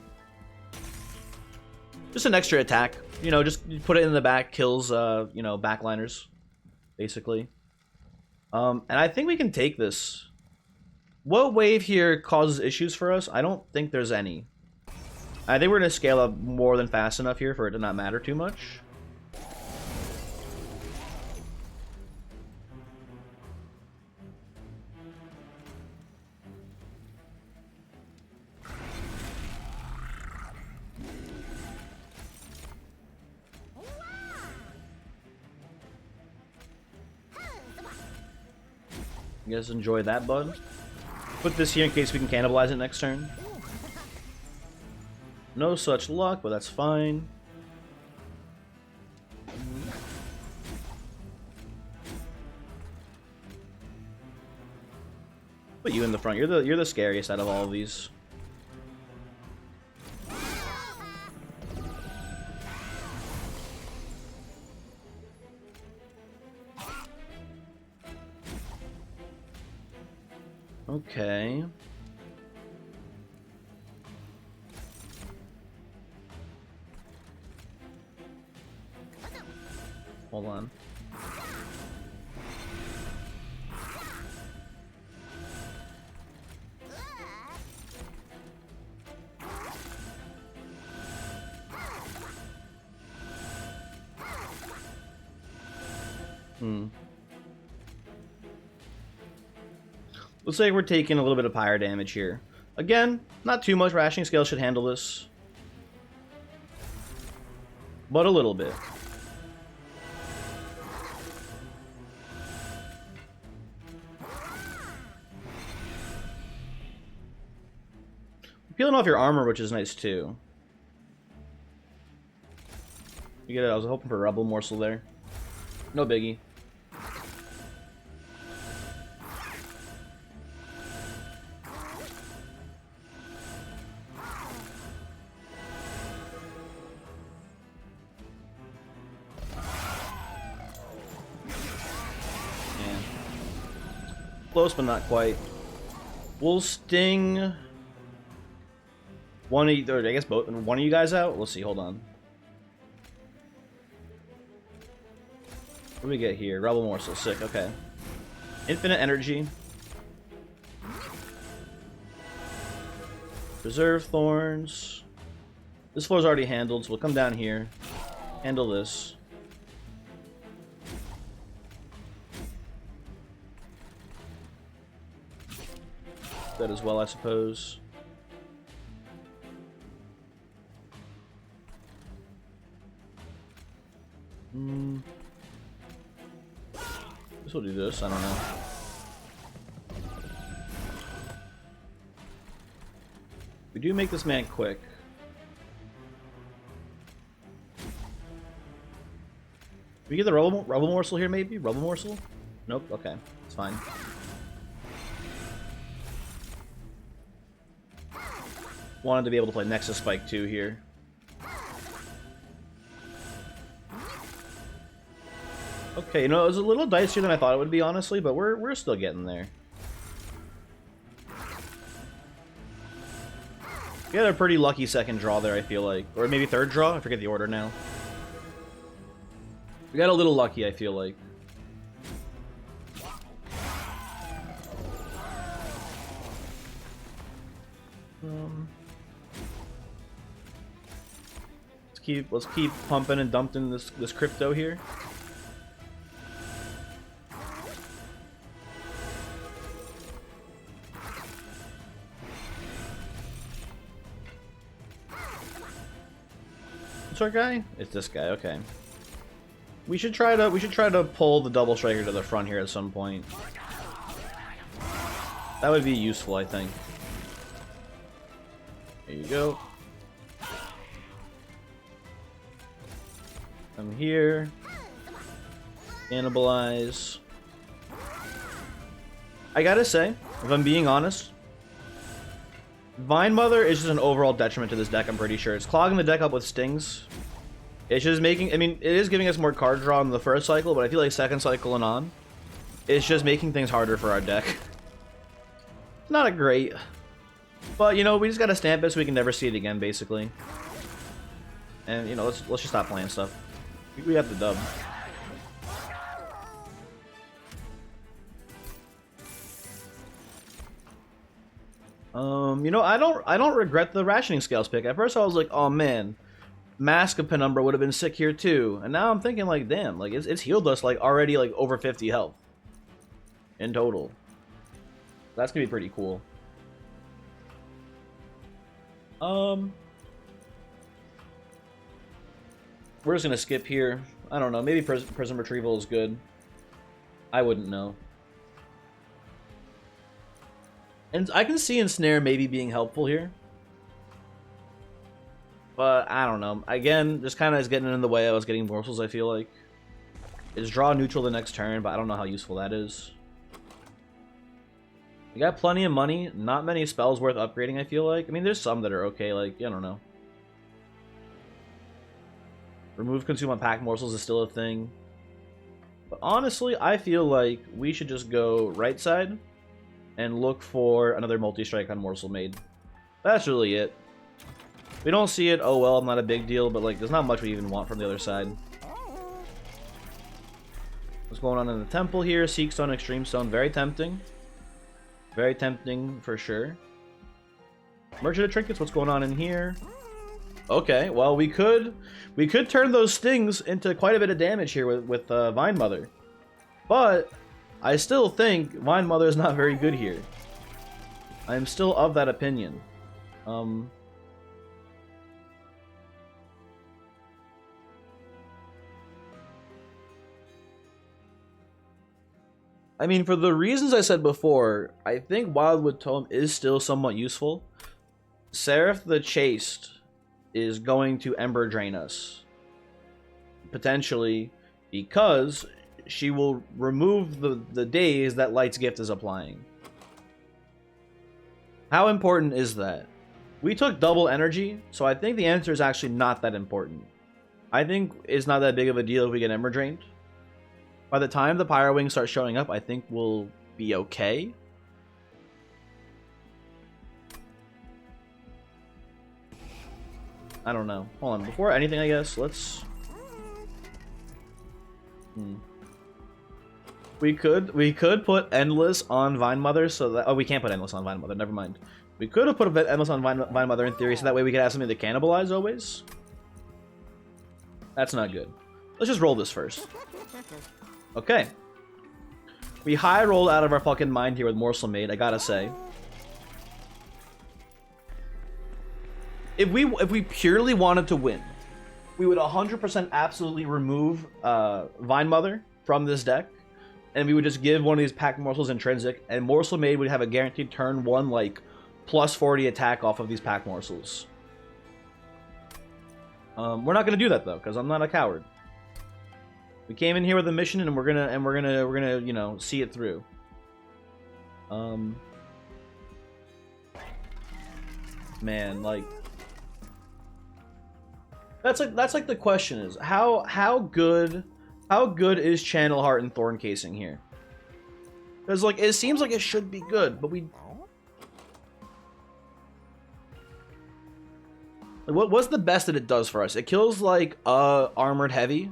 Just an extra attack. You know, just put it in the back, kills, you know, backliners, basically. And I think we can take this. What wave here causes issues for us? I don't think there's any. I think we're going to scale up more than fast enough here for it to not matter too much. You guys enjoy that, bud? Put this here in case we can cannibalize it next turn. No such luck, but that's fine. Put you in the front. You're the scariest out of all of these. Okay. Hold on. Looks like we're taking a little bit of pyre damage here. Again, not too much. Rationing Scale should handle this. But a little bit. Peeling off your armor, which is nice too. You get it? I was hoping for a Rebel Morsel there. No biggie. Close, but not quite. We'll sting one of you, or I guess both, one of you guys out. Let's see. Hold on. What do we get here? Rebel Morsel. Sick. Okay. Infinite energy. Reserve thorns. This floor's already handled, so we'll come down here. Handle this. That as well, I suppose. This will do this, I don't know. We do make this man quick. We get the Rebel Morsel here, maybe? Rebel Morsel? Nope, okay. It's fine. Wanted to be able to play Nexus Spike 2 here. Okay, you know, it was a little dicier than I thought it would be, honestly, but we're still getting there. We had a pretty lucky second draw there, I feel like. Or maybe third draw? I forget the order now. We got a little lucky, I feel like. Let's keep pumping and dumping this crypto here. What's our guy? It's this guy. Okay. We should try to pull the double striker to the front here at some point. That would be useful, I think. There you go. Come here. Cannibalize. I gotta say, if I'm being honest, Vine Mother is just an overall detriment to this deck, I'm pretty sure. It's clogging the deck up with stings. It's just making, I mean, it is giving us more card draw in the first cycle, but I feel like second cycle and on, it's just making things harder for our deck. It's not a great, but, you know, we just gotta stamp it so we can never see it again, basically. And, you know, let's just stop playing stuff. We got the dub. You know, I don't regret the rationing scales pick. At first I was like, oh man, Mask of Penumbra would have been sick here too. And now I'm thinking like, damn, like it's healed us like already like over 50 health in total. That's gonna be pretty cool. We're just gonna skip here. I don't know. Maybe Prism Retrieval is good. I wouldn't know. And I can see Ensnare maybe being helpful here. But I don't know. Again, just kind of is getting in the way. I was getting morsels, I feel like. It's draw neutral the next turn, but I don't know how useful that is. We got plenty of money. Not many spells worth upgrading, I feel like. I mean, there's some that are okay. Like, I don't know. Remove consume on pack morsels is still a thing. But honestly, I feel like we should just go right side and look for another multi-strike on Morsel-Made. That's really it. If we don't see it, oh well, not a big deal, but like, there's not much we even want from the other side. What's going on in the temple here? Seek Stone, Extreme Stone, very tempting. Very tempting for sure. Merchant of Trinkets, what's going on in here? Okay, well we could turn those stings into quite a bit of damage here with Vine Mother. But I still think Vine Mother is not very good here. I am still of that opinion. I mean, for the reasons I said before, I think Wildwood Tome is still somewhat useful. Seraph the Chaste is going to Ember Drain us. Potentially, because she will remove the days that Light's Gift is applying. How important is that? We took double energy, so I think the answer is actually not that important. I think it's not that big of a deal if we get Ember Drained. By the time the Pyro Wings start showing up, I think we'll be okay. I don't know. Hold on. Before anything, I guess, let's... We could put Endless on Vine Mother so that... Oh, we can't put Endless on Vine Mother. Never mind. We could have put Endless on Vine Mother in theory so that way we could have something to cannibalize always. That's not good. Let's just roll this first. Okay. We high rolled out of our fucking mind here with Morsel-Made, I gotta say. If we purely wanted to win, we would 100% absolutely remove Vine Mother from this deck, and we would just give one of these packed morsels intrinsic, and Morsel-Made would have a guaranteed turn 1 like plus 40 attack off of these packed morsels. We're not gonna do that though, because I'm not a coward. We came in here with a mission, and we're gonna you know, see it through. Man, like that's like the question is how good is Channel Heart and Thorn Casing here? Because like it seems like it should be good, but we. Like, what's the best that it does for us? It kills like armored heavy.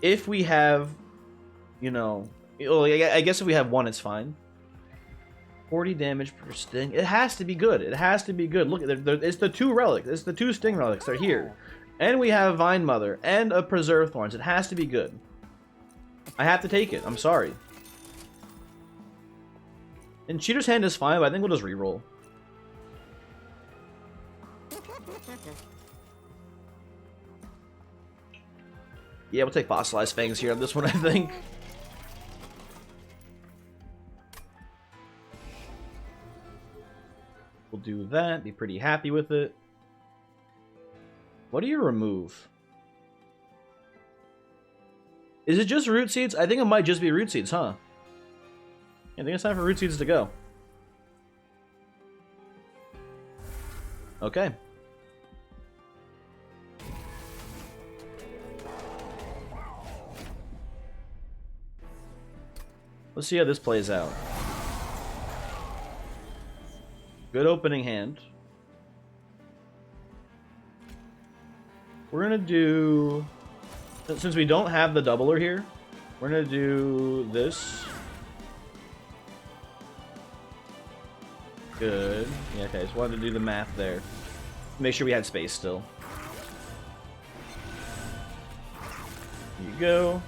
If we have, you know, I guess if we have one, it's fine. 40 damage per sting. It has to be good. It has to be good. Look, it's the 2 relics. It's the 2 sting relics. They're here. And we have Vine Mother and a Preserve Thorns. It has to be good. I have to take it. I'm sorry. And Cheater's Hand is fine, but I think we'll just reroll. Yeah, we'll take Fossilized Fangs here on this one, I think. We'll do that. Be pretty happy with it. What do you remove? Is it just Root Seeds? I think it might just be Root Seeds, huh? I think it's time for Root Seeds to go. Okay. Let's see how this plays out. Good opening hand. We're gonna do... Since we don't have the doubler here, we're gonna do this. Good. Yeah, okay, just wanted to do the math there. Make sure we had space still. Here you go.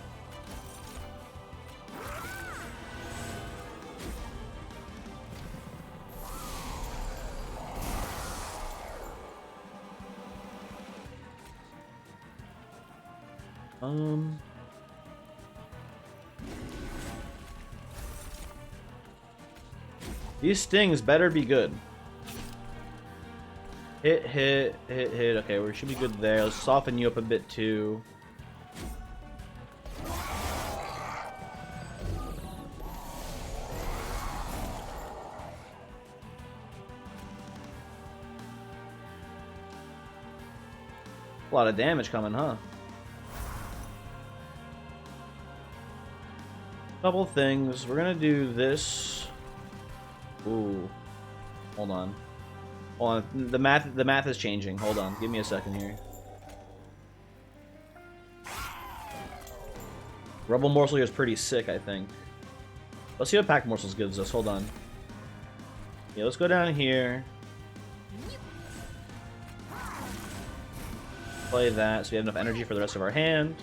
These stings better be good. Hit, hit, hit, hit. Okay, we should be good there. Let's soften you up a bit too. A lot of damage coming, huh? Couple things. We're gonna do this. Ooh. Hold on. Hold on. The math is changing. Hold on. Give me a second here. Rubble Morsel here is pretty sick, I think. Let's see what Pack Morsels gives us. Hold on. Yeah, let's go down here. Play that so we have enough energy for the rest of our hand.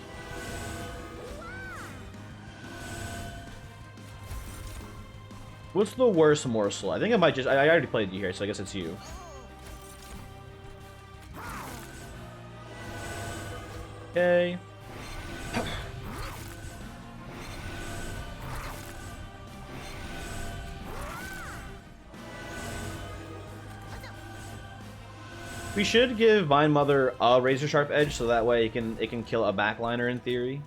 What's the worst morsel? I think I might just... I already played you here, so I guess it's you. Okay. We should give Vine Mother a Razor Sharp Edge, so that way it can kill a backliner in theory.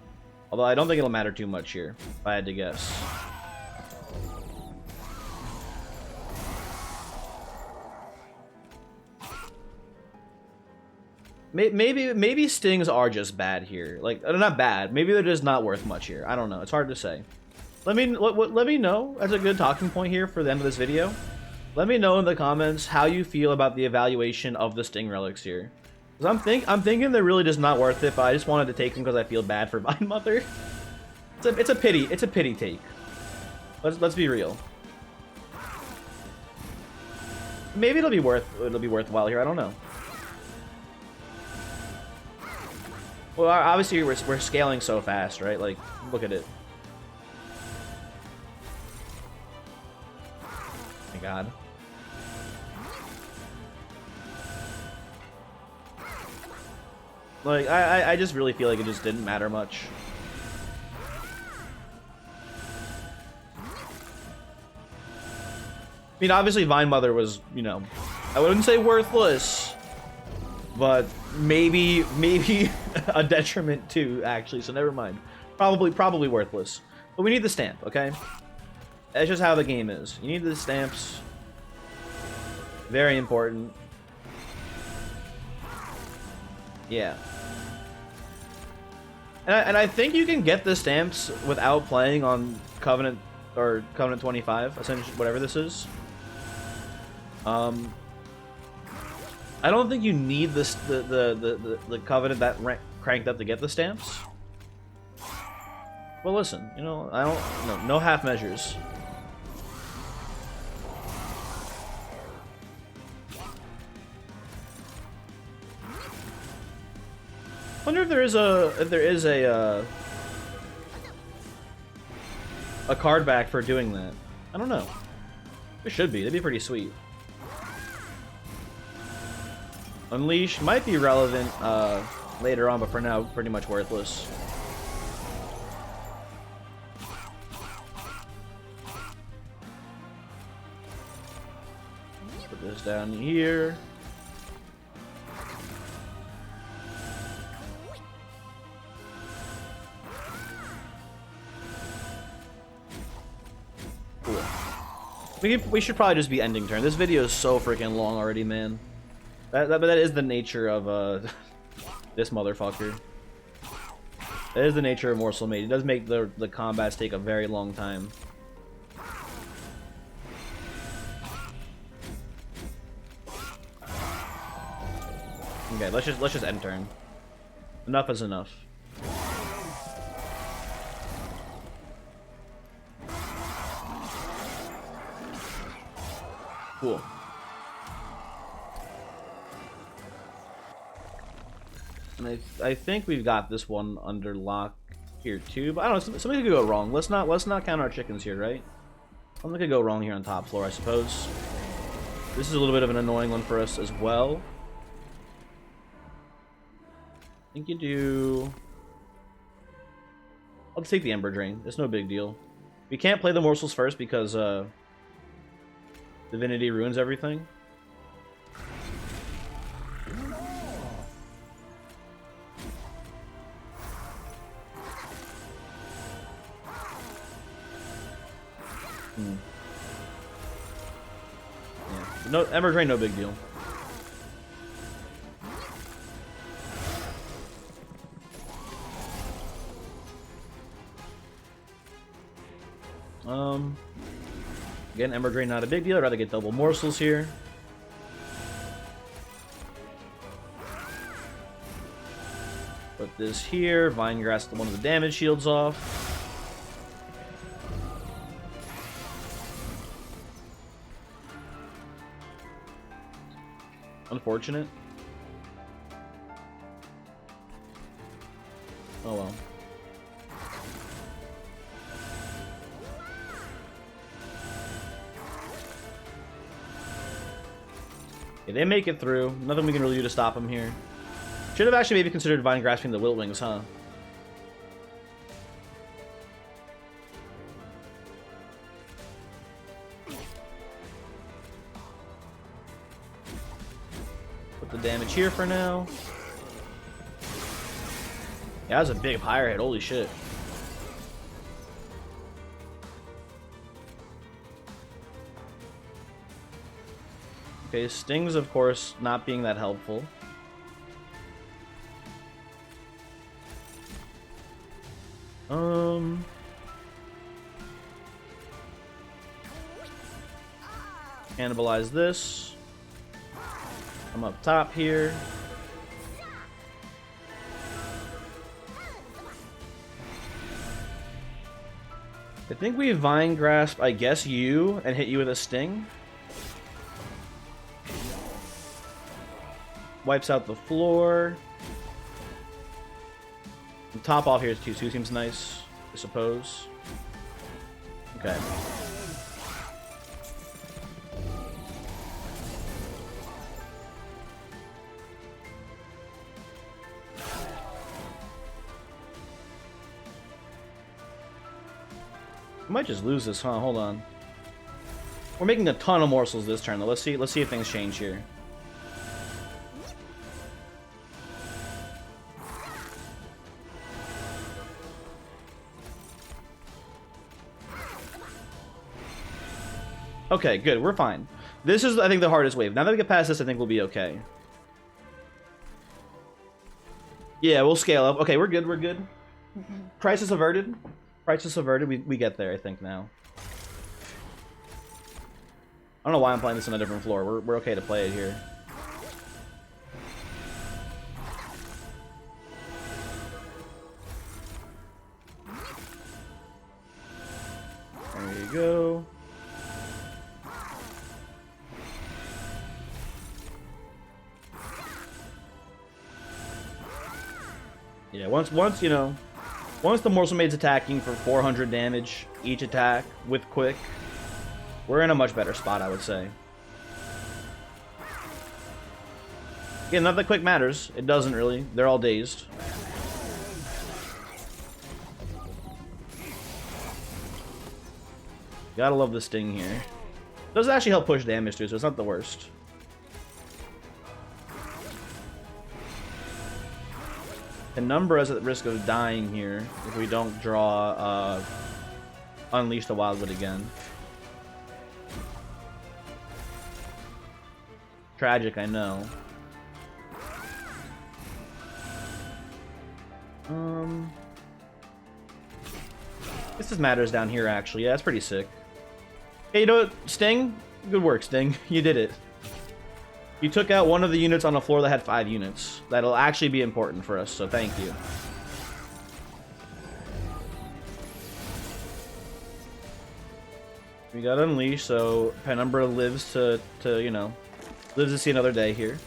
Although I don't think it'll matter too much here, if I had to guess. Maybe stings are just bad here. Like, they're not bad. Maybe they're just not worth much here. I don't know. It's hard to say. Let me know. That's a good talking point here for the end of this video. Let me know in the comments how you feel about the evaluation of the Sting relics here. Cause I'm thinking they're really just not worth it, but I just wanted to take them because I feel bad for Vine Mother. It's a pity take. Let's be real. Maybe it'll be worthwhile here. I don't know. Well, obviously we're scaling so fast, right? Like, look at it. Oh my God. Like, I just really feel like it just didn't matter much. I mean, obviously Vine Mother was, you know, I wouldn't say worthless, but maybe a detriment too, actually, so never mind. Probably worthless. But we need the stamp, okay? That's just how the game is. You need the stamps. Very important. Yeah. And I think you can get the stamps without playing on Covenant or Covenant 25, essentially, whatever this is. I don't think you need this the Covenant that cranked up to get the stamps. Well, listen, you know, no half measures. Wonder if there is a card back for doing that. I don't know. There should be. That'd be pretty sweet. Unleash might be relevant later on, but for now, pretty much worthless. Put this down here. Cool. We should probably just be ending turn. This video is so freaking long already, man. But that is the nature of this motherfucker. That is the nature of Morsel-Made. It does make the combats take a very long time. Okay, let's just end turn. Enough is enough. Cool. And I think we've got this one under lock here too, but I don't know, something could go wrong. Let's not count our chickens here, right? Something could go wrong here on top floor, I suppose. This is a little bit of an annoying one for us as well. I think you do... I'll take the Ember Drain. It's no big deal. We can't play the morsels first because Divinity ruins everything. Yeah. No, Ember Drain, no big deal. Again, Ember Drain, not a big deal. I'd rather get double morsels here. Put this here. Vine Grass, one of the damage shields off. Unfortunate. Oh well. Yeah, they make it through. Nothing we can really do to stop them here. Should have actually maybe considered Vine Grasping the Wilt Wings, huh? Put the damage here for now. Yeah, that was a big fire hit. Holy shit. Okay, Stings, of course, not being that helpful. Cannibalize this. I'm up top here. I think we Vine Grasp, I guess, you and hit you with a Sting. Wipes out the floor. The top off here is 2-2, seems nice, I suppose. Okay. We might just lose this, huh? Hold on. We're making a ton of morsels this turn, though. Let's see if things change here. Okay, good. We're fine. This is, I think, the hardest wave. Now that we get past this, I think we'll be okay. Yeah, we'll scale up. Okay, we're good. We're good. Crisis averted. Crisis averted. We get there, I think, now. I don't know why I'm playing this on a different floor. We're okay to play it here. There you go. Yeah, once you know, once the Morsel-Made's attacking for 400 damage each attack with quick, we're in a much better spot, I would say. Again, not that quick matters. It doesn't really. They're all dazed. Gotta love the Sting here. Does actually help push damage too, so it's not the worst. Penumbra is at risk of dying here if we don't draw Unleash the Wildwood again. Tragic, I know. This just matters down here, actually. Yeah, that's pretty sick. Hey, you know what? Sting? Good work, Sting. You did it. You took out one of the units on a floor that had 5 units. That'll actually be important for us, so thank you. We got Unleash, so Penumbra lives to you know, lives to see another day here.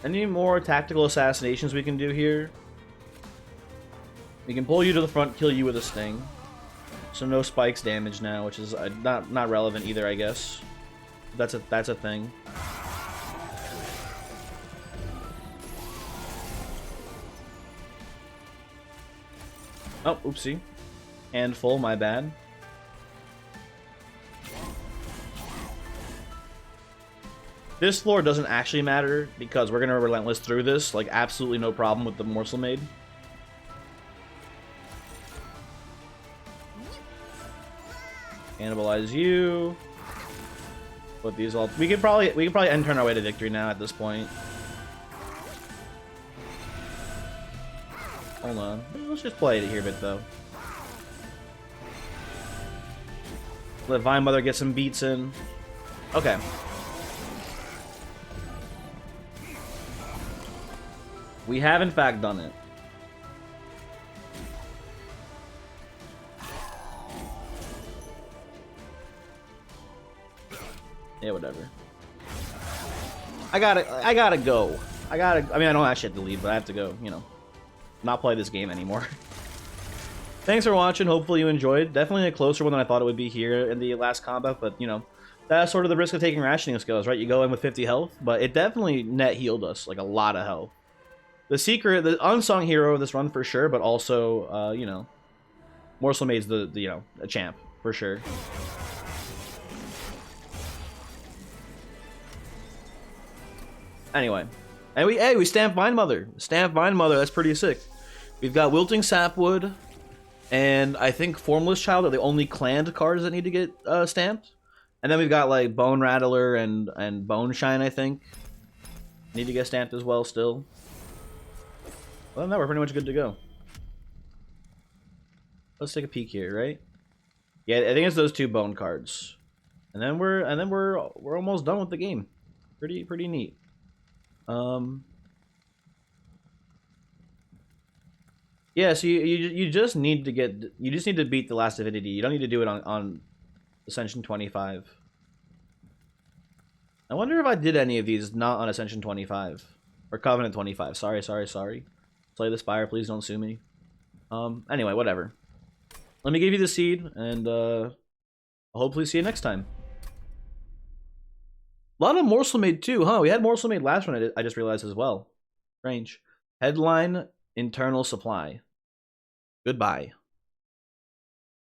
Any more tactical assassinations we can do here? We can pull you to the front, kill you with a Sting. So no spikes damage now, which is not relevant either, I guess. That's a thing. Oh, oopsie. Handful, my bad. This floor doesn't actually matter because we're gonna Relentless through this, like absolutely no problem with the Morsel-Made. Cannibalize you. Put these all. We could probably end turn our way to victory now at this point. Hold on. Let's just play it here a bit though. Let Vine Mother get some beats in. Okay. We have in fact done it. Yeah, whatever. I gotta go. I mean, I don't actually have to leave, but I have to go, you know, not play this game anymore. Thanks for watching. Hopefully you enjoyed. Definitely a closer one than I thought it would be here in the last combat, but, you know, that's sort of the risk of taking rationing skills, right? You go in with 50 health, but it definitely net healed us, like, a lot of health. The secret, the unsung hero of this run for sure, but also, you know, Morsel-Made's the, you know, a champ, for sure. Anyway, and we stamp Vine Mother. Stamp Vine Mother, that's pretty sick. We've got Wilting Sapwood, and I think Formless Child are the only clanned cards that need to get stamped. And then we've got like Bone Rattler and Bone Shine, I think. Need to get stamped as well still. Well, now we're pretty much good to go. Let's take a peek here, right? Yeah, I think it's those 2 bone cards. And then we're almost done with the game. Pretty neat. Yeah, so you just need to beat the last Divinity. You don't need to do it on Ascension 25. I wonder if I did any of these not on Ascension 25 or Covenant 25. Sorry. Slay the Spire, please don't sue me. Anyway, whatever. Let me give you the seed, and I'll hopefully see you next time. A lot of Morsel-Made too, huh? We had Morsel-Made last one, I just realized as well. Strange. Headline, internal supply. Goodbye.